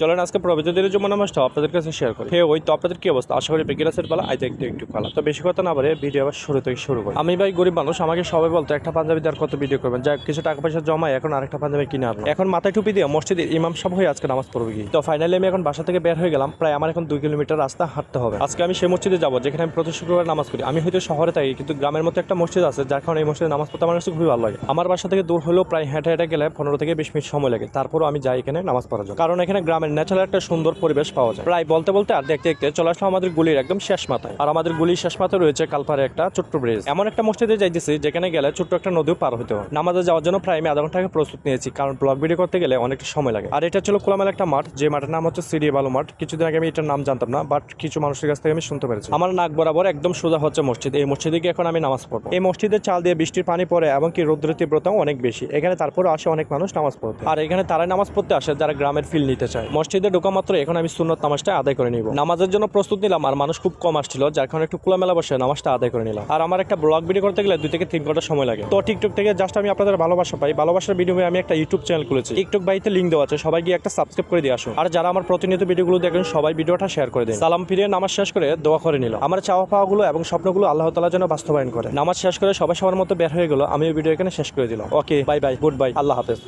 চলেন আজকে প্রবেশদের জন্য নামাজটা আপনাদের কাছে শেয়ার করি। ওই তো আপনাদের কি অবস্থা? আশা করি বেগিরাসের বেলা আইতে একটু ভালো। তো বেশি কথা না বলে ভিডিও আবার শুরু থেকে শুরু করি। আমি ভাই গরিব মানুষ, আমাকে সবাই বলতো একটা পাঞ্জাবি দিয়ে আর কত ভিডিও করবেন, যাই কিছু টাকা পয়সা জমায় এখন আরেকটা পাঞ্জাবি কিনে আনবো। এখন মাথায় টুপি দিয়ে মসজিদের ইমাম সাহেব হয়ে আজকে নামাজ পড়বে কি। তো ফাইনালি আমি এখন বাসা থেকে বের হয়ে গেলাম। প্রায় আমার এখন 2 কিলোমিটার রাস্তা হাঁটতে হবে। আজকে আমি সেই মসজিদে যাবো যেখানে আমি প্রতি শুক্রবার নামাজ করি। আমি হয়তো শহরে থাকি, কিন্তু গ্রামের মধ্যে একটা মসজিদ আছে, যার কারণে এই মসজিদে নামাজ পড়তে আমার কাছে খুবই ভালো লাগে। আমার বাসা থেকে দূর হলেও প্রায় হেঁটে গেলে 15 থেকে 20 মিনিট সময় লাগে। তারপরও আমি যাই এখানে নামাজ পড়ার জন্য, কারণ এখানে গ্রামের ন্যাচারাল একটা সুন্দর পরিবেশ পাওয়া যায়। প্রায় বলতে আর দেখতে চলে আসলাম আমাদের গুলির একদম শেষ মাথায়। আর আমাদের গুলির শেষ মাথায় রয়েছে কালপারে একটা ছোট্ট ব্রিজ। এমন একটা মসজিদে যাইতেছি যেখানে গেলে ছোট্ট একটা নদীও পার হতে হবে। নামাজে যাওয়ার জন্য প্রায় আমি আধা ঘন্টা আগে প্রস্তুত নিয়েছি, কারণ ব্লগ ভিডিও করতে গেলে অনেকটা সময় লাগে। আর এটা ছিল খোলামেলা একটা মাঠ, যে মাঠের নাম হচ্ছে সিরিয়া বালু মাঠ। কিছুদিন আগে আমি এটার নাম জানতাম না, বাট কিছু মানুষের কাছ থেকে আমি শুনতে পেরেছি। আমার নাক বরাবর একদম সোজা হচ্ছে মসজিদ। এই মসজিদে গিয়ে এখন আমি নামাজ পড়বো। এই মসজিদের চাল দিয়ে বৃষ্টির পানি পড়ে এবং কি রৌদ্রের তীব্রতাও অনেক বেশি এখানে। তারপরে আসে অনেক মানুষ নামাজ পড়তে, আর এখানে তারাই নামাজ পড়তে আসে যারা গ্রামের ফিল নিতে চায়। মসজিদে ঢোকা মাত্র এখন আমি সুন্নত নামাজটা আদায় করে নিব। নামাজের জন্য প্রস্তুত নিলাম, আর মানুষ খুব কম আসছিল, যার কারণে একটু খোলামেলা বসে নামাজটা আদায় করে নিলাম। আর আমার একটা ব্লগ ভিডিও করতে গেলে 2 থেকে 3 ঘন্টা সময় লাগে। তো টিকটক থেকে জাস্ট আমি আপনাদের ভালোবাসা পাই, ভালোবাসার ভিডিও আমি একটা ইউটিউব চ্যানেল খুলেছি। টিকটক বাইতে লিঙ্ক দেওয়া আছে, সবাই গিয়ে একটা সাবস্ক্রাইব করে দিয়ে আসুন। আর যারা আমার প্রতিনিয়ত ভিডিওগুলো দেখেন সবাই ভিডিওটা শেয়ার করে দিন। সালাম ফিরিয়ে নামাজ শেষ করে দোয়া করে নিল। আমার চাওয়া পাওয়াগুলো এবং স্বপ্নগুলো আল্লাহ তাআলা যেন বাস্তবায়ন করে। নামাজ শেষ করে সবার মতো বের হয়ে গেল। আমি ভিডিও এখানে শেষ করে দিলাম। ওকে, বাই বাই, গুড বাই, আল্লাহ হাফেজ।